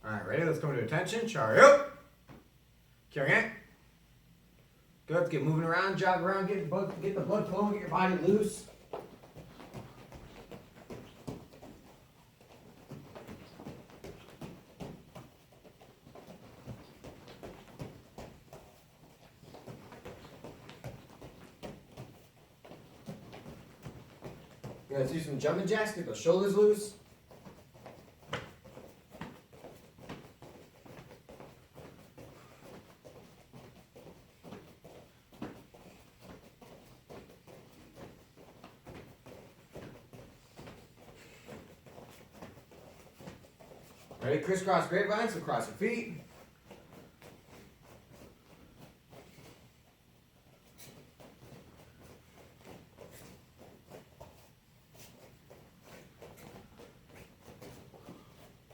Alright, ready? Let's come to attention. Chari up. Carrying it. Good. Let's get moving around, jog around, get the blood flowing, get your body loose. Let's do some jumping jacks, get those shoulders loose. Ready? Crisscross grapevines, so cross your feet.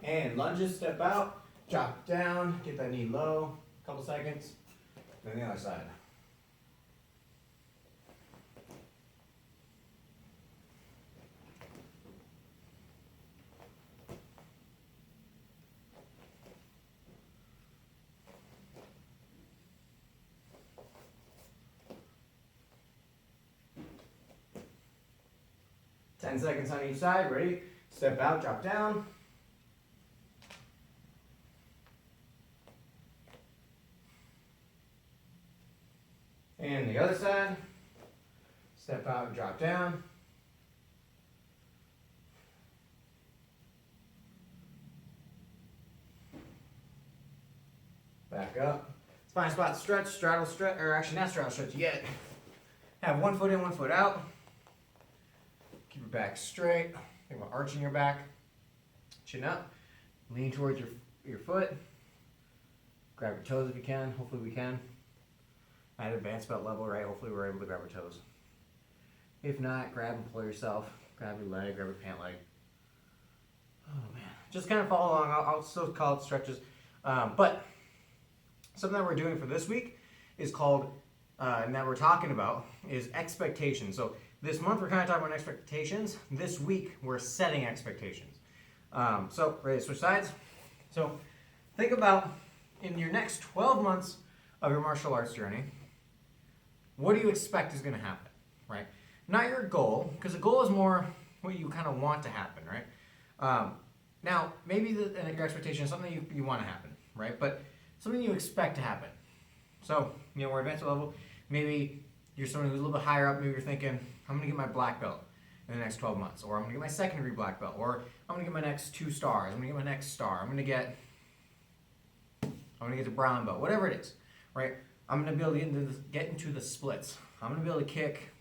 And lunges, step out, drop down, get that knee low, couple seconds, then the other side. Ten seconds on each side, ready? Step out, drop down. And the other side, step out, drop down. Back up. Spine spot stretch, straddle stretch, or actually not straddle stretch yet. Have one foot in, one foot out. Keep your back straight. Think about arching your back. Chin up. Lean towards your foot. Grab your toes if you can. Hopefully we can. At advanced belt level, right? Hopefully we're able to grab our toes. If not, grab and pull yourself. Grab your leg, grab your pant leg. Oh man. Just kind of follow along. I'll still call it stretches. But something that we're doing for this week is called, and that we're talking about, is expectations. So this month we're kind of talking about expectations. This week we're setting expectations. So ready to switch sides? So think about in your next 12 months of your martial arts journey, what do you expect is going to happen, right? Not your goal, because the goal is more what you kind of want to happen, right? Now, maybe your expectation is something you want to happen, right? But something you expect to happen. So, we're advanced level. Maybe you're someone who's a little bit higher up. Maybe you're thinking, I'm going to get my black belt in the next 12 months. Or I'm going to get my second degree black belt. Or I'm going to get my next 2 stars. I'm going to get my next star. I'm going to get the brown belt. Whatever it is, right? I'm going to be able to get into the splits. I'm going to be able to kick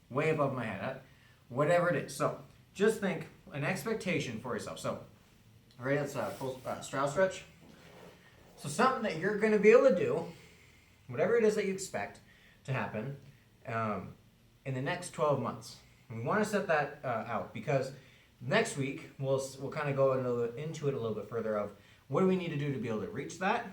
way above my head. Whatever it is. So, just think an expectation for yourself. So, all right, let's full straddle stretch. So something that you're going to be able to do, whatever it is that you expect to happen in the next 12 months. And we want to set that out because next week we'll kind of go into it a little bit further of what do we need to do to be able to reach that,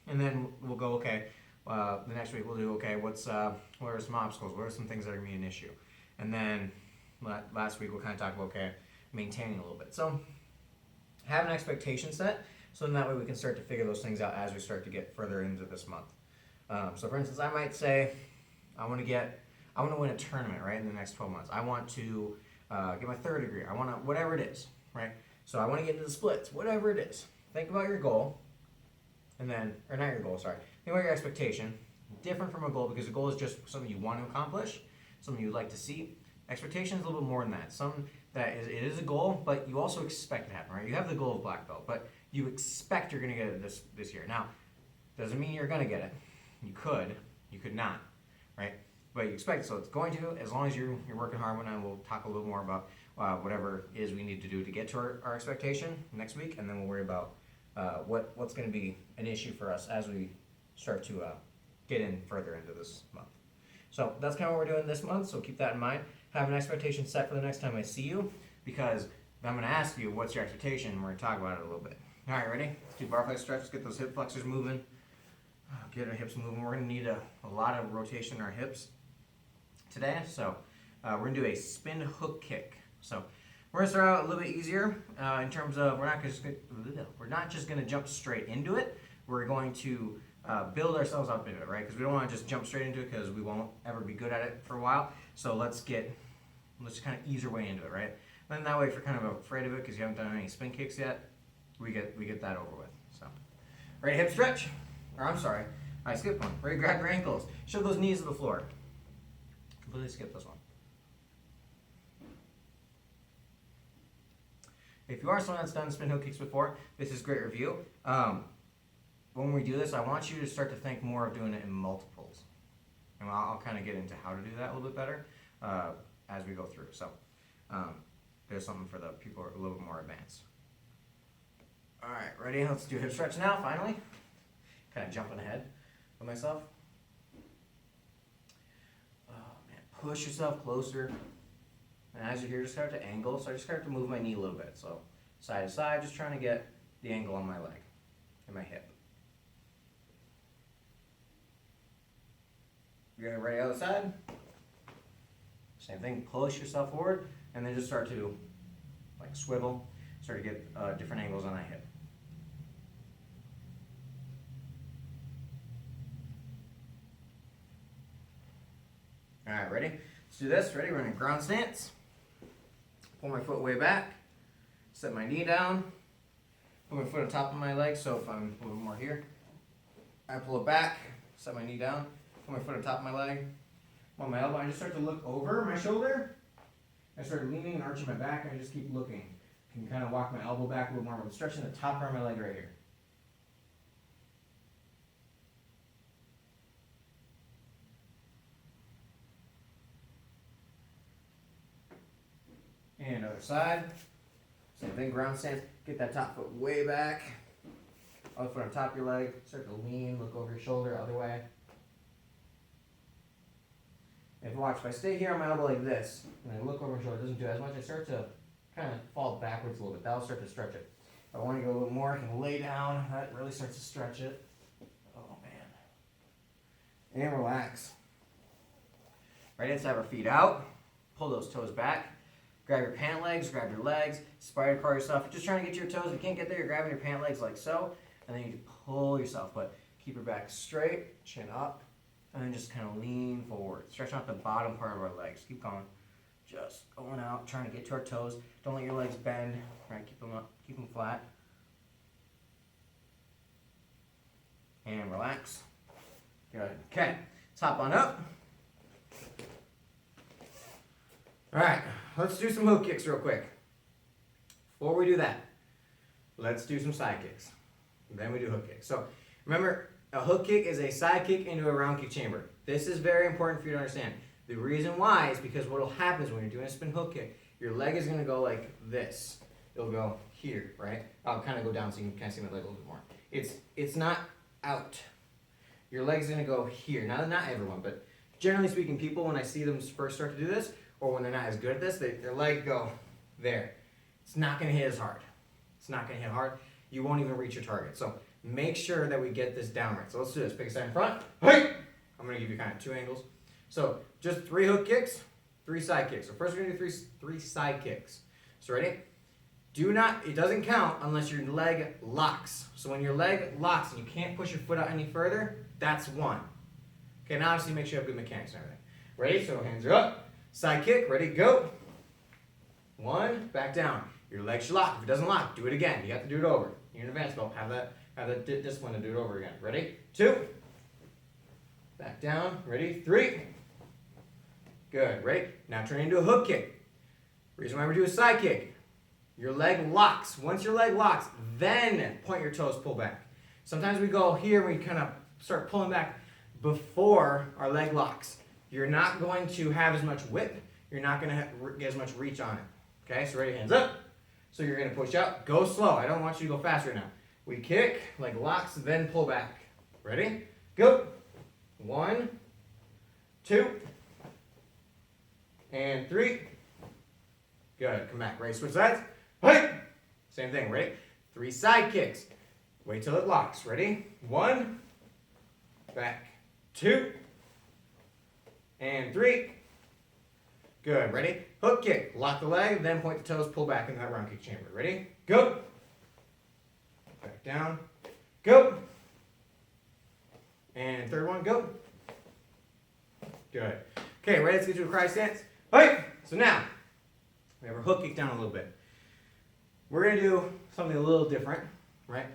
and then we'll go, okay, the next week we'll do, okay, what are some obstacles, what are some things that are going to be an issue, and then last week we'll kind of talk about, okay, maintaining a little bit. So have an expectation set. So then that way we can start to figure those things out as we start to get further into this month. So for instance, I might say, I want to win a tournament, right, in the next 12 months. I want to get my 3rd degree. I want to, whatever it is, right? So I want to get into the splits, whatever it is. Think about your goal, and then, or not your goal, sorry. Think about your expectation. Different from a goal because a goal is just something you want to accomplish, something you'd like to see. Expectation is a little bit more than that. It is a goal, but you also expect it to happen, right? You have the goal of black belt, but you expect you're going to get it this year. Now, doesn't mean you're going to get it. You could not, right? But you expect it, so it's going to, as long as you're working hard. And we'll talk a little more about whatever it is we need to do to get to our expectation next week, and then we'll worry about what's going to be an issue for us as we start to get in further into this month. So that's kind of what we're doing this month, so keep that in mind. Have an expectation set for the next time I see you, because I'm going to ask you what's your expectation, and we're going to talk about it a little bit. All right, ready? Let's do bar flex stretches, get those hip flexors moving, get our hips moving. We're going to need a lot of rotation in our hips today, so we're going to do a spin hook kick. So We're gonna start out a little bit easier in terms of we're not just gonna jump straight into it. We're going to build ourselves up into it, right? Because we don't want to just jump straight into it because we won't ever be good at it for a while. So let's kind of ease our way into it, right? Then that way, if you're kind of afraid of it because you haven't done any spin kicks yet, we get that over with. So, ready, hip stretch? Or I'm sorry, I skipped one. Ready, grab your ankles. Shove those knees to the floor. Completely skip this one. If you are someone that's done spin hook kicks before, this is great review. When we do this, I want you to start to think more of doing it in multiples. And I'll kind of get into how to do that a little bit better as we go through. So there's something for the people who are a little bit more advanced. All right, ready? Let's do hip stretch now, finally. Kind of jumping ahead of myself. Oh, man. Push yourself closer. And as you're here, just start to angle. So I just start to move my knee a little bit. So side to side, just trying to get the angle on my leg and my hip. You're gonna ready other side. Same thing, push yourself forward, and then just start to like swivel, start to get different angles on that hip. All right, ready? Let's do this. Ready? We're in a ground stance. Pull my foot way back. Set my knee down. Put my foot on top of my leg. So if I'm a little more here, I pull it back. Set my knee down. Put my foot on top of my leg. On my elbow, I just start to look over my shoulder. I start leaning and arching my back, and I just keep looking. I can kind of walk my elbow back a little more. I'm stretching the top part of my leg right here. And other side. Same thing, ground stance. Get that top foot way back. Other foot on top of your leg. Start to lean, look over your shoulder, other way. If I stay here on my elbow like this, and I look over my shoulder, it doesn't do as much, I start to kind of fall backwards a little bit. That'll start to stretch it. If I want to go a little more, I can lay down. That really starts to stretch it. Oh, man. And relax. Right hand side, our feet out. Pull those toes back. Grab your pant legs, grab your legs. Spider crawl yourself. You're just trying to get to your toes. If you can't get there, you're grabbing your pant legs like so. And then you pull yourself. But keep your back straight, chin up. And then just kind of lean forward. Stretch out the bottom part of our legs. Keep going. Just going out, trying to get to our toes. Don't let your legs bend. Right, keep them up, keep them flat. And relax. Good. Okay, let's hop on up. All right, let's do some hook kicks real quick. Before we do that, let's do some side kicks. Then we do hook kicks. So remember, a hook kick is a side kick into a round kick chamber. This is very important for you to understand. The reason why is because what will happen is when you're doing a spin hook kick, your leg is going to go like this. It'll go here, right? I'll kind of go down so you can kind of see my leg a little bit more. It's not out. Your leg's going to go here. Now, not everyone, but generally speaking, people, when I see them first start to do this, or when they're not as good at this, their leg go there. It's not going to hit as hard. It's not going to hit hard. You won't even reach your target. So make sure that we get this down right. So let's do this. Pick a side in front. Hey! I'm going to give you kind of two angles. So just 3 hook kicks, 3 side kicks. So first we're going to do three side kicks. So ready? It doesn't count unless your leg locks. So when your leg locks and you can't push your foot out any further, that's 1. Okay, now obviously make sure you have good mechanics and everything. Ready? So hands are up. Side kick. Ready? Go. 1. Back down. Your leg should lock. If it doesn't lock, do it again. You have to do it over. You're an advanced belt. Have that discipline to do it over again. Ready? 2. Back down. Ready? 3. Good. Ready? Now turn into a hook kick. Reason why we do a side kick. Your leg locks. Once your leg locks, then point your toes, pull back. Sometimes we go here and we kind of start pulling back before our leg locks. You're not going to have as much whip. You're not going to get as much reach on it. Okay, so ready, hands up. So you're going to push out. Go slow. I don't want you to go fast right now. We kick, leg locks, then pull back. Ready? Go. 1, 2, and 3. Good. Come back. Ready? Switch sides. Hey! Same thing. Ready? 3 side kicks. Wait till it locks. Ready? 1. Back. 2. And 3. Good. Ready? Hook kick, lock the leg, then point the toes, pull back in that round kick chamber. Ready? Go. Back down. Go. And third one, go. Good. Okay, ready? Let's get to a cry stance. Right. So now, we have our hook kick down a little bit. We're going to do something a little different, right?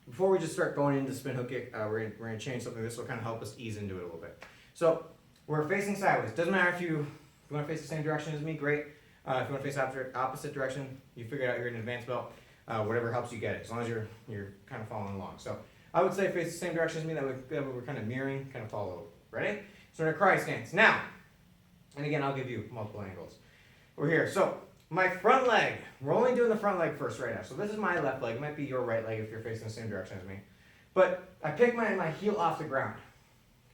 Before we just start going into spin hook kick, we're going to change something. This will kind of help us ease into it a little bit. So, we're facing sideways. Doesn't matter if you want to face the same direction as me, great. If you want to face opposite direction, you figure out you're in an advanced belt. Whatever helps you get it, as long as you're kind of following along. So, I would say face the same direction as me. That we're kind of mirroring, kind of follow over. Ready? So, we're in a cry stance. Now, and again, I'll give you multiple angles. We're here. So, my front leg, we're only doing the front leg first right now. So this is my left leg. It might be your right leg if you're facing the same direction as me. But I pick my heel off the ground.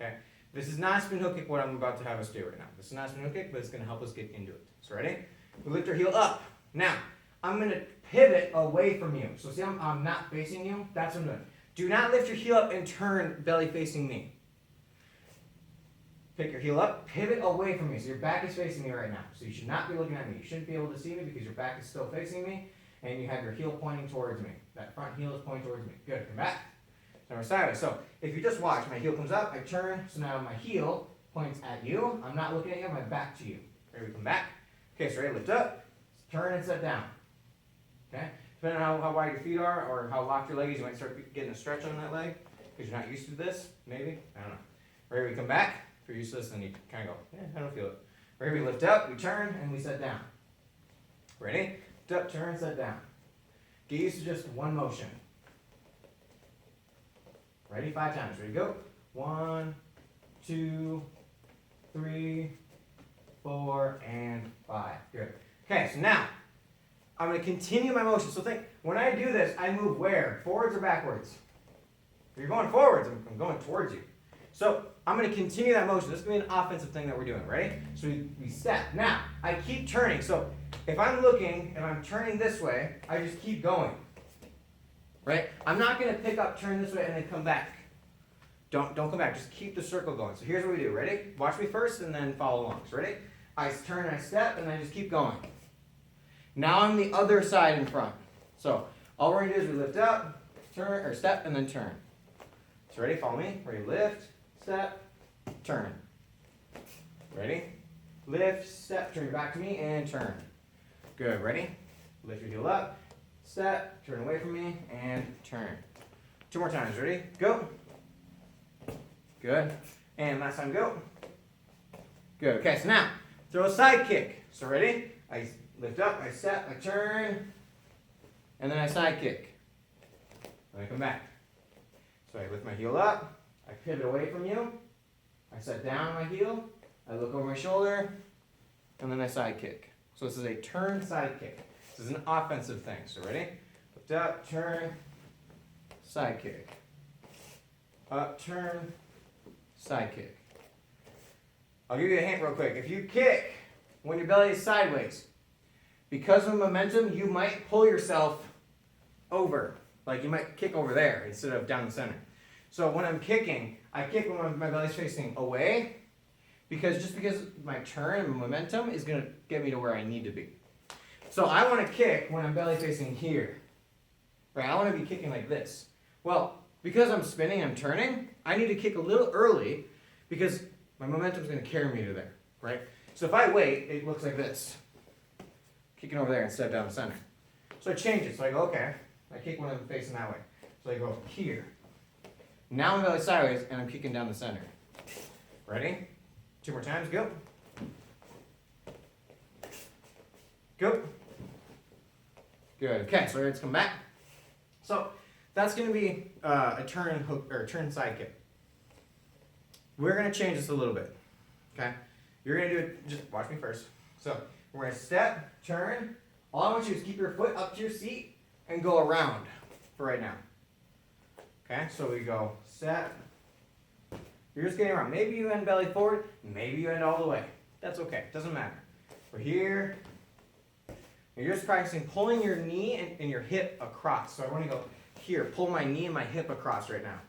Okay? This is not a spin hook kick, what I'm about to have us do right now. This is not a spin hook kick, but it's going to help us get into it. So ready? We lift our heel up. Now, I'm going to pivot away from you. So see, I'm not facing you. That's what I'm doing. Do not lift your heel up and turn belly facing me. Pick your heel up, pivot away from me. So your back is facing me right now. So you should not be looking at me. You shouldn't be able to see me because your back is still facing me and you have your heel pointing towards me. That front heel is pointing towards me. Good, come back. So we're sideways. So if you just watch, my heel comes up, I turn, so now my heel points at you. I'm not looking at you, I'm my back to you. Ready, we come back. Okay, so ready, lift up, turn and set down. Okay? Depending on how wide your feet are or how locked your leg is, you might start getting a stretch on that leg because you're not used to this, maybe. I don't know. Ready, we come back. If you're used to this, then you kind of go, I don't feel it. Ready, we lift up, we turn, and we set down. Ready? Lift up, turn, set down. Get used to just one motion. Ready? 5 times. Ready, go. 1, 2, 3, 4, and 5. Good. Okay, so now, I'm going to continue my motion. So think, when I do this, I move where? Forwards or backwards? If you're going forwards, I'm going towards you. So I'm going to continue that motion. This is going to be an offensive thing that we're doing. Ready? So we step. Now, I keep turning. So if I'm looking and I'm turning this way, I just keep going. Right? I'm not going to pick up, turn this way, and then come back. Don't come back. Just keep the circle going. So here's what we do. Ready? Watch me first and then follow along. So ready? I turn and I step and I just keep going. Now I'm the other side in front. So all we're going to do is we lift up, turn, or step, and then turn. So ready? Follow me. Ready? Lift. Step, turn. Ready? Lift, step, turn your back to me, and turn. Good. Ready? Lift your heel up, step, turn away from me, and turn. 2 more times. Ready? Go. Good. And last time, go. Good. Okay, so now, throw a side kick. So ready? I lift up, I step, I turn, and then I side kick. Then I come back. So I lift my heel up. I pivot away from you, I set down my heel, I look over my shoulder, and then I side kick. So this is a turn side kick. This is an offensive thing. So ready? Lift up, turn, side kick. Up, turn, side kick. I'll give you a hint real quick. If you kick when your belly is sideways, because of momentum, you might pull yourself over. Like you might kick over there instead of down the center. So when I'm kicking, I kick when my belly's facing away because my turn and momentum is going to get me to where I need to be. So I want to kick when I'm belly facing here. Right? I want to be kicking like this. Well, because I'm spinning, I'm turning, I need to kick a little early because my momentum is going to carry me to there. Right? So if I wait, it looks like this. Kicking over there instead of down the center. So I change it. So I go, okay. I kick when I'm facing that way. So I go here. Now I'm belly sideways and I'm kicking down the center. Ready? 2 more times. Go. Go. Good. Okay, so let's come back. So that's going to be a turn hook or turn side kick. We're going to change this a little bit. Okay? You're going to do it, just watch me first. So we're going to step, turn. All I want you to do is keep your foot up to your seat and go around for right now. Okay, so we go set. You're just getting around. Maybe you end belly forward, maybe you end all the way. That's okay, doesn't matter. We're here. You're just practicing pulling your knee and your hip across. So I want to go here, pull my knee and my hip across right now.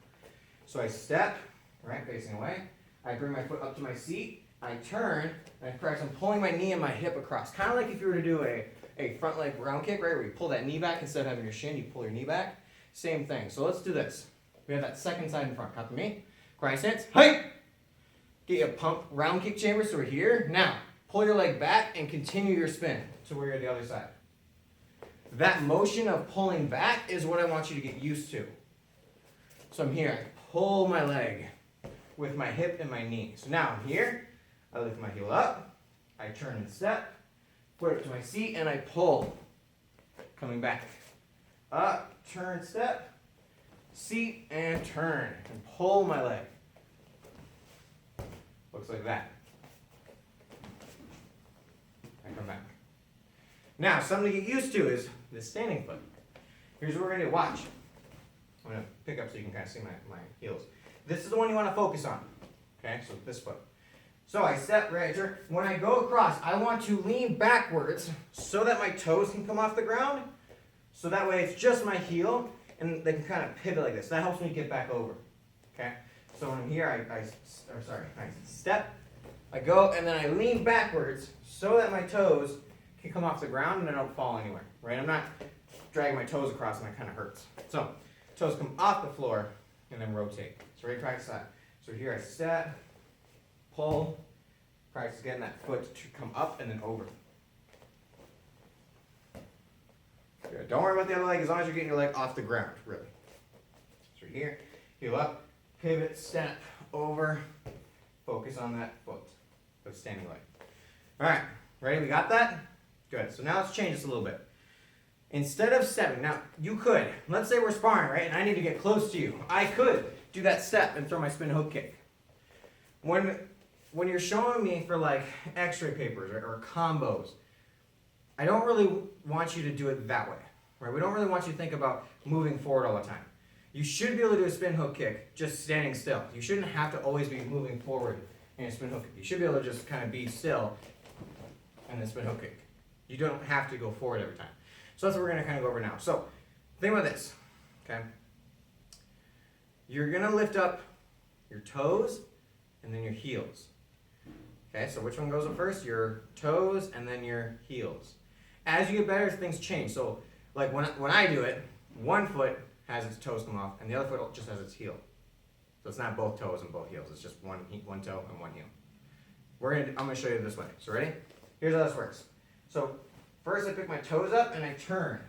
So I step, right, facing away. I bring my foot up to my seat, I turn, and I practice. I'm pulling my knee and my hip across. Kind of like if you were to do a front leg round kick, right? Where you pull that knee back instead of having your shin, you pull your knee back. Same thing. So let's do this. We have that second side in front. Copy me. Grind stance. Height. Get you a pump round kick chamber. So we're here. Now, pull your leg back and continue your spin to where you're at the other side. That motion of pulling back is what I want you to get used to. So I'm here. I pull my leg with my hip and my knee. So now I'm here. I lift my heel up. I turn and step. Put it to my seat and I pull. Coming back. Up, turn, step. Seat and turn. And pull my leg. Looks like that. I come back. Now, something to get used to is the standing foot. Here's what we're going to do. Watch. I'm going to pick up so you can kind of see my heels. This is the one you want to focus on. Okay, so this foot. So I step right here. When I go across, I want to lean backwards so that my toes can come off the ground. So that way it's just my heel and they can kind of pivot like this. That helps me get back over. Okay? So when I'm here, I step, I go, and then I lean backwards so that my toes can come off the ground and I don't fall anywhere. Right? I'm not dragging my toes across and that kind of hurts. So toes come off the floor and then rotate. So ready to practice that. So here I step, pull, practice getting that foot to come up and then over. Good. Don't worry about the other leg as long as you're getting your leg off the ground, really. So here, heel up, pivot, step, over, focus on that foot, the standing leg. All right, ready? We got that? Good. So now let's change this a little bit. Instead of stepping, now you could, let's say we're sparring, right? And I need to get close to you. I could do that step and throw my spin hook kick. When you're showing me for like x-ray papers or combos, I don't really want you to do it that way, right? We don't really want you to think about moving forward all the time. You should be able to do a spin hook kick just standing still. You shouldn't have to always be moving forward in a spin hook kick. You should be able to just kind of be still and then spin hook kick. You don't have to go forward every time. So that's what we're going to kind of go over now. So think about this, okay? You're going to lift up your toes and then your heels. Okay, so which one goes up first? Your toes and then your heels. As you get better, things change. So like when I do it, one foot has its toes come off and the other foot just has its heel. So it's not both toes and both heels. It's just one toe and one heel. I'm going to show you this way. So ready? Here's how this works. So first I pick my toes up and I turn.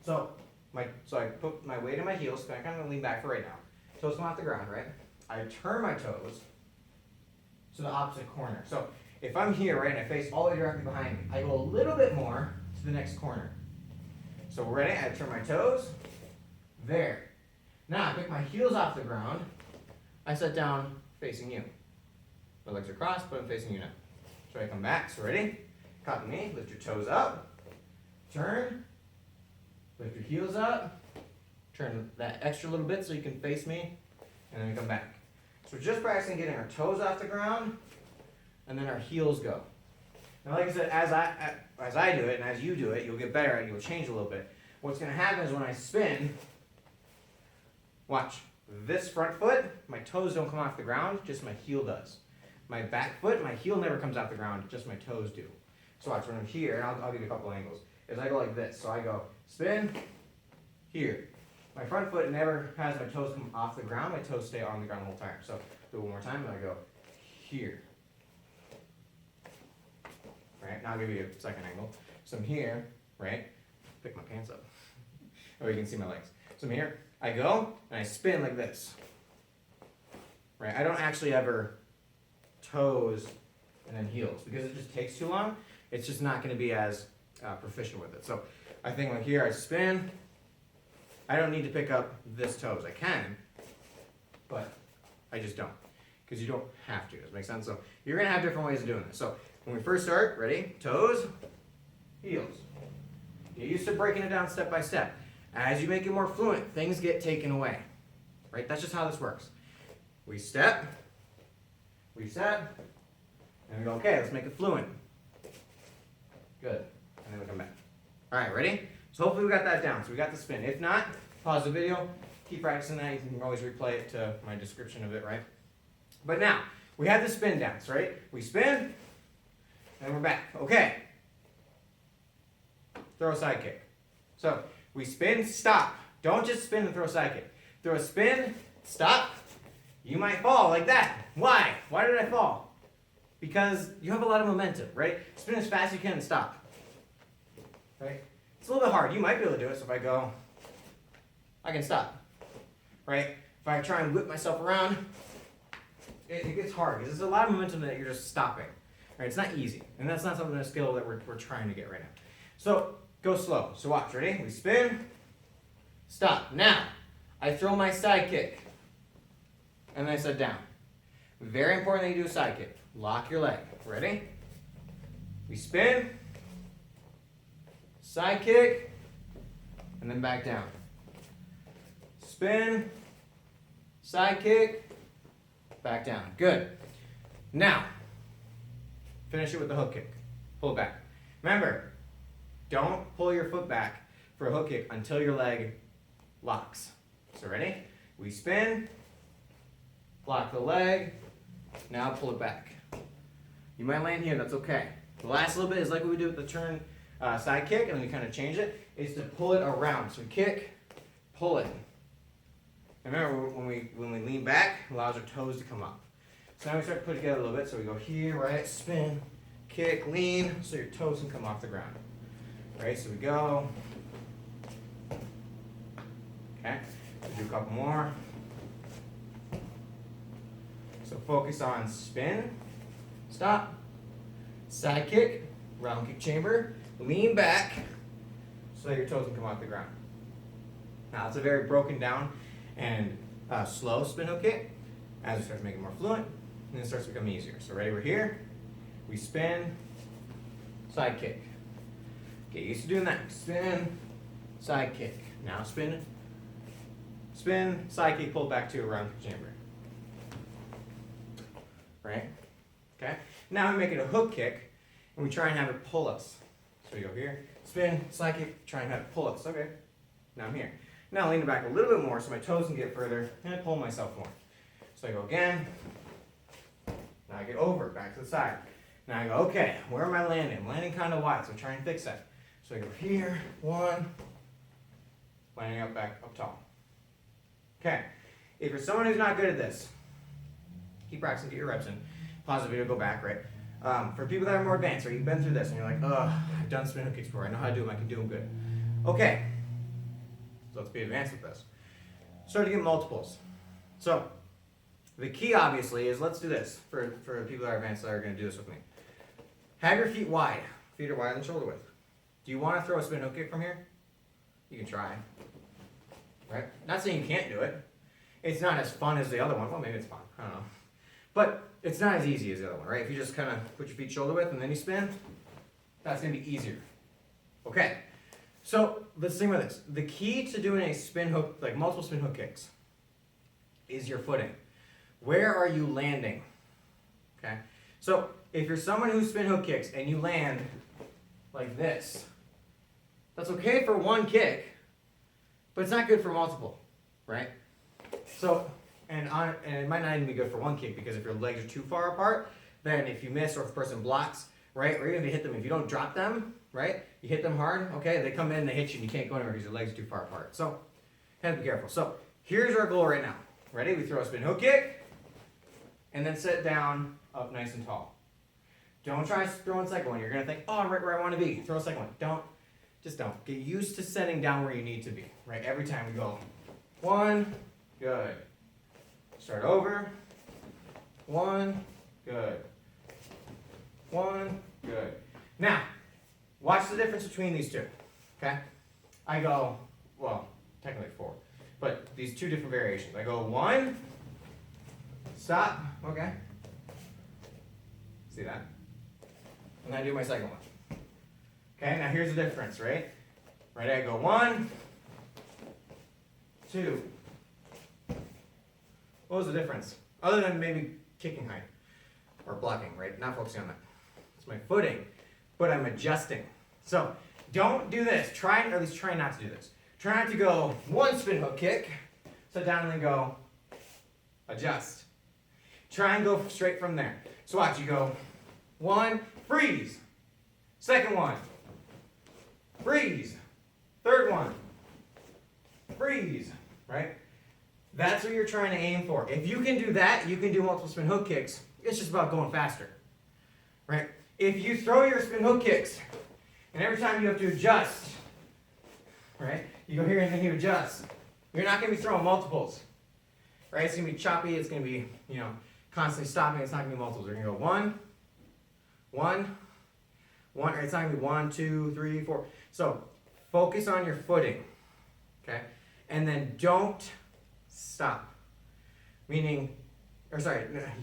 So I put my weight in my heels, so I kind of lean back for right now. Toes come off the ground, right? I turn my toes to the opposite corner. So if I'm here, right, and I face all the way directly behind me, I go a little bit more to the next corner. So we're ready? I turn my toes. There. Now I pick my heels off the ground. I sit down facing you. My legs are crossed, but I'm facing you now. So I come back. So ready? Copy me. Lift your toes up. Turn. Lift your heels up. Turn that extra little bit so you can face me. And then we come back. So we're just practicing getting our toes off the ground. And then our heels go. Now like I said, as I do it and as you do it, you'll get better at it. You'll change a little bit. What's going to happen is when I spin, watch, this front foot, my toes don't come off the ground, just my heel does. My back foot, my heel never comes off the ground, just my toes do. So watch, when I'm here, and I'll give you a couple angles, is I go like this. So I go spin, here. My front foot never has my toes come off the ground, my toes stay on the ground the whole time. So do it one more time, and I go here. Right, now I'll give you a second angle. So I'm here, right, pick my pants up. Oh, you can see my legs. So I'm here, I go, and I spin like this. Right, I don't actually ever toes and then heels because it just takes too long. It's just not going to be as proficient with it. So I think like here I spin. I don't need to pick up this toes. I can, but I just don't because you don't have to. Does that make sense? So you're going to have different ways of doing this. So when we first start, ready? Toes, heels. Get used to breaking it down step by step. As you make it more fluent, things get taken away. Right? That's just how this works. We step, and we go, okay, let's make it fluent. Good. And then we come back. All right, ready? So hopefully we got that down. So we got the spin. If not, pause the video, keep practicing that. You can always replay it to my description of it, right? But now, we have the spin dance, right? We spin, and we're back. Okay. Throw a side kick. So we spin, stop. Don't just spin and throw a side kick. Throw a spin, stop. You might fall like that. Why? Why did I fall? Because you have a lot of momentum, right? Spin as fast as you can and stop. Right? It's a little bit hard. You might be able to do it. So if I go, I can stop. Right? If I try and whip myself around, it gets hard because there's a lot of momentum that you're just stopping. Right? It's not easy. And that's not something, a skill that we're trying to get right now. So go slow. So watch. Ready? We spin. Stop. Now, I throw my side kick. And then I set down. Very important that you do a side kick. Lock your leg. Ready? We spin. Side kick. And then back down. Spin. Side kick. Back down. Good. Now, finish it with the hook kick. Pull it back. Remember, don't pull your foot back for a hook kick until your leg locks. So ready? We spin. Lock the leg. Now pull it back. You might land here, that's okay. The last little bit is like what we do with the turn side kick, and then we kind of change it, is to pull it around. So kick, pull it. And remember, when we lean back, it allows our toes to come up. So now we start to put it together a little bit. So we go here, right, spin, kick, lean, so your toes can come off the ground. Right, so we go. Okay, we'll do a couple more. So focus on spin, stop, side kick, round kick chamber, lean back so that your toes can come off the ground. Now it's a very broken down and slow spin hook kick. As we start to make it more fluent, and then it starts to become easier. So ready, we're here, we spin, side kick. Get used to doing that. Spin, side kick. Now spin, spin, side kick, pull back to a round kick chamber. Right? Okay? Now we make it a hook kick, and we try and have it pull us. So we go here, spin, side kick, try and have it pull us. Okay. Now I'm here. Now I lean it back a little bit more so my toes can get further, and I pull myself more. So I go again. Now I get over, back to the side. Now I go, okay, where am I landing? I'm landing kind of wide, so try and fix that. So I go here, one, landing up, back, up tall. Okay. If you're someone who's not good at this, keep practicing, get your reps in. Pause the video, go back, right? For people that are more advanced, right, you've been through this and you're like, oh, I've done spin hook kicks before. I know how to do them. I can do them good. Okay. So let's be advanced with this. Start to get multiples. So the key, obviously, is let's do this for people that are advanced that are going to do this with me. Have your feet wide. Feet are wider than shoulder width. Do you want to throw a spin hook kick from here? You can try. Right? Not saying you can't do it. It's not as fun as the other one. Well, maybe it's fun. I don't know. But it's not as easy as the other one, right? If you just kind of put your feet shoulder width and then you spin, that's going to be easier. Okay. So let's think about this. The key to doing a spin hook, like multiple spin hook kicks, is your footing. Where are you landing? Okay. So if you're someone who spin hook kicks and you land like this, that's okay for one kick, but it's not good for multiple, right? So, and it might not even be good for one kick because if your legs are too far apart, then if you miss or if the person blocks, right, or even if you hit them, if you don't drop them, right, you hit them hard, okay, they come in, they hit you, and you can't go anywhere because your legs are too far apart. So, kind of be careful. So, here's our goal right now. Ready? We throw a spin hook kick, and then sit down up nice and tall. Don't try throwing a second one. You're going to think, oh, I'm right where I want to be. Throw a second one. Just don't. Get used to setting down where you need to be, right? Every time we go, one, good. Start over, one, good. One, good. Now, watch the difference between these two, okay? I go, well, technically four, but these two different variations. I go one, stop, okay. See that? And then I do my second one. Okay, now here's the difference, right? Ready, I go one, two. What was the difference? Other than maybe kicking height or blocking, right? Not focusing on that. It's my footing, but I'm adjusting. So don't do this. Try, or at least try not to do this. Try not to go one spin hook kick, sit down and then go adjust. Try and go straight from there. So watch, you go 1, freeze. Second one, freeze. Third one, freeze, right? That's what you're trying to aim for. If you can do that, you can do multiple spin hook kicks. It's just about going faster, right? If you throw your spin hook kicks, and every time you have to adjust, right? You go here and then you adjust. You're not going to be throwing multiples, right? It's going to be choppy. It's going to be, constantly stopping. It's not going to be multiples. You're going to go 1, 1, 1. Or it's not going to be 1, 2, 3, 4. So focus on your footing, okay? And then don't stop. Meaning,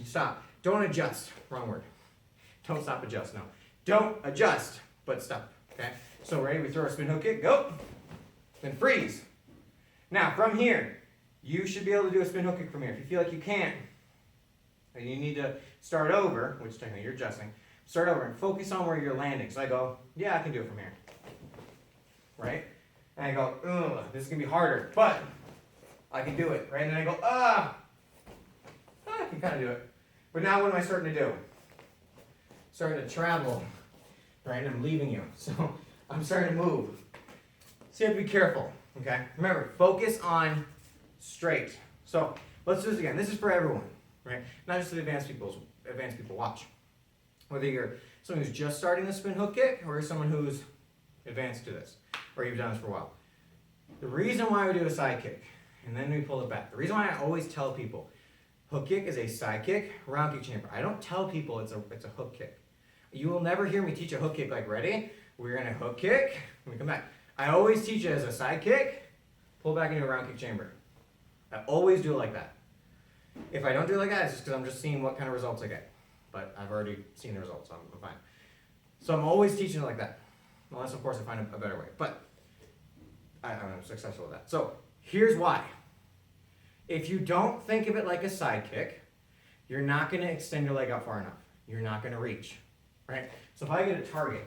stop. Don't adjust. Wrong word. Don't stop, adjust. No. Don't adjust, but stop. Okay? So ready? We throw our spin hook kick. Go. Then freeze. Now, from here, you should be able to do a spin hook kick from here. If you feel like you can't, and you need to start over, which technically you're adjusting, start over and focus on where you're landing. So I go, yeah, I can do it from here. Right? And I go, ugh, this is going to be harder, but I can do it. Right? And then I go, I can kind of do it. But now what am I starting to do? Starting to travel. Right? And I'm leaving you. So I'm starting to move. So you have to be careful. Okay? Remember, focus on straight. So let's do this again. This is for everyone. Right? Not just the advanced people watch. Whether you're someone who's just starting the spin hook kick or someone who's advanced to this, or you've done this for a while. The reason why we do a side kick, and then we pull it back. The reason why I always tell people hook kick is a side kick, round kick chamber. I don't tell people it's a hook kick. You will never hear me teach a hook kick like, ready? We're going to hook kick, when we come back. I always teach it as a side kick, pull back into a round kick chamber. I always do it like that. If I don't do it like that, it's just because I'm just seeing what kind of results I get. But I've already seen the results, so I'm fine. So I'm always teaching it like that. Unless, of course, I find a better way. But I'm successful with that. So here's why. If you don't think of it like a side kick, you're not going to extend your leg out far enough. You're not going to reach. Right? So if I get a target,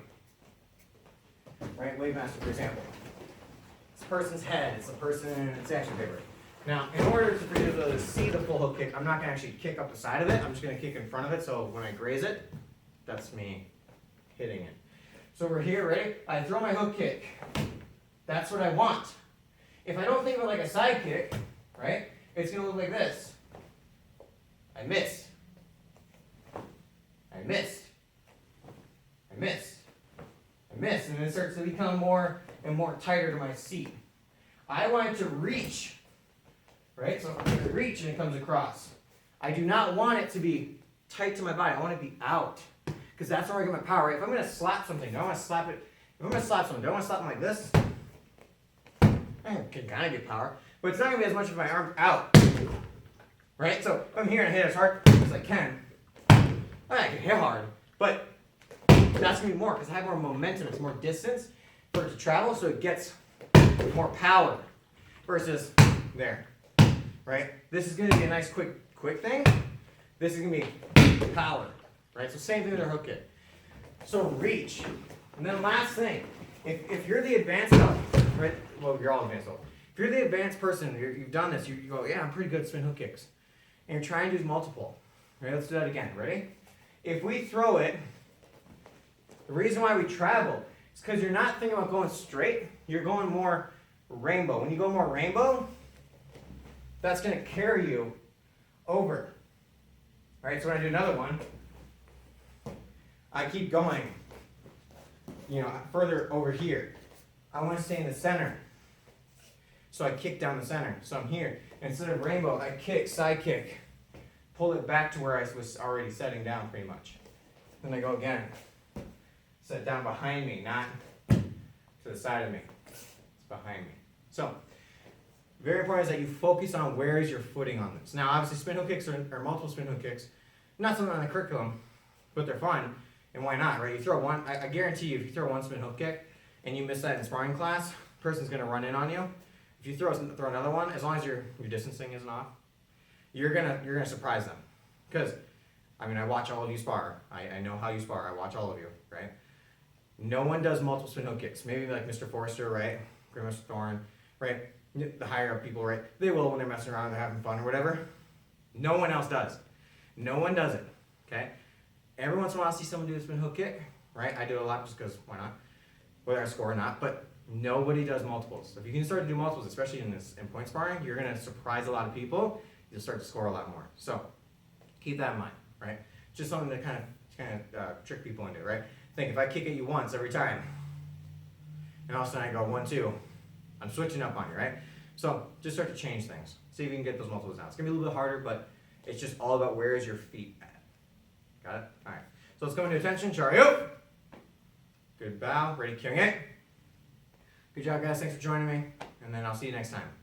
right, Wave Master, for example, this person's head, it's action paper. Now, in order for you to see the full hook kick, I'm not going to actually kick up the side of it. I'm just going to kick in front of it, so when I graze it, that's me hitting it. So we're here, ready? I throw my hook kick. That's what I want. If I don't think of it like a side kick, right, it's going to look like this. I missed. I missed. I missed. I missed. And then it starts to become more and more tighter to my seat. I want it to reach. Right? So I'm going to reach and it comes across. I do not want it to be tight to my body. I want it to be out. Because that's where I get my power. Right? If I'm going to slap something, do I want to slap it? If I'm going to slap something, do I want to slap them like this? I can kind of get power. But it's not going to be as much of my arms out. Right? So if I'm here and I hit as hard as I can, I can hit hard. But that's going to be more because I have more momentum. It's more distance for it to travel. So it gets more power versus there. Right? This is going to be a nice quick thing. This is going to be power. Right? So same thing with our hook kick. So reach. And then last thing, if you're the advanced level, right? Well, you're all advanced level. If you're the advanced person, you've done this, you go, yeah, I'm pretty good at spin hook kicks. And you're trying to do multiple. Right? Let's do that again. Ready? If we throw it, the reason why we travel is because you're not thinking about going straight. You're going more rainbow. When you go more rainbow, that's going to carry you over. All right, so when I do another one, I keep going, further over here. I want to stay in the center. So I kick down the center. So I'm here. Instead of rainbow, I kick, side kick, pull it back to where I was already setting down pretty much. Then I go again. Set down behind me, not to the side of me. It's behind me. So, very important is that you focus on where is your footing on this. Now, obviously, spin hook kicks or multiple spin hook kicks, not something on the curriculum, but they're fun. And why not, right? You throw one, I guarantee you, if you throw one spin hook kick and you miss that in sparring class, the person's going to run in on you. If you throw another one, as long as your distancing isn't off, you're gonna surprise them. Because, I watch all of you spar. I know how you spar. I watch all of you, right? No one does multiple spin hook kicks. Maybe like Mr. Forrester, right? Grandmaster Thorne, right? The higher up people, right? They will when they're messing around, they're having fun or whatever. No one else does. No one does it, okay? Every once in a while I see someone do a spin hook kick, right? I do it a lot just because why not? Whether I score or not, but nobody does multiples. So if you can start to do multiples, especially in point sparring, you're gonna surprise a lot of people. You'll start to score a lot more. So keep that in mind, right? Just something to kind of trick people into, right? Think if I kick at you once every time, and all of a sudden I go 1, 2, I'm switching up on you, right? So just start to change things. See if you can get those multiples down. It's gonna be a little bit harder, but it's just all about where is your feet at. Got it? All right. So let's go into attention. Chariot. Good bow. Ready, Kyung-hye. Good job, guys. Thanks for joining me. And then I'll see you next time.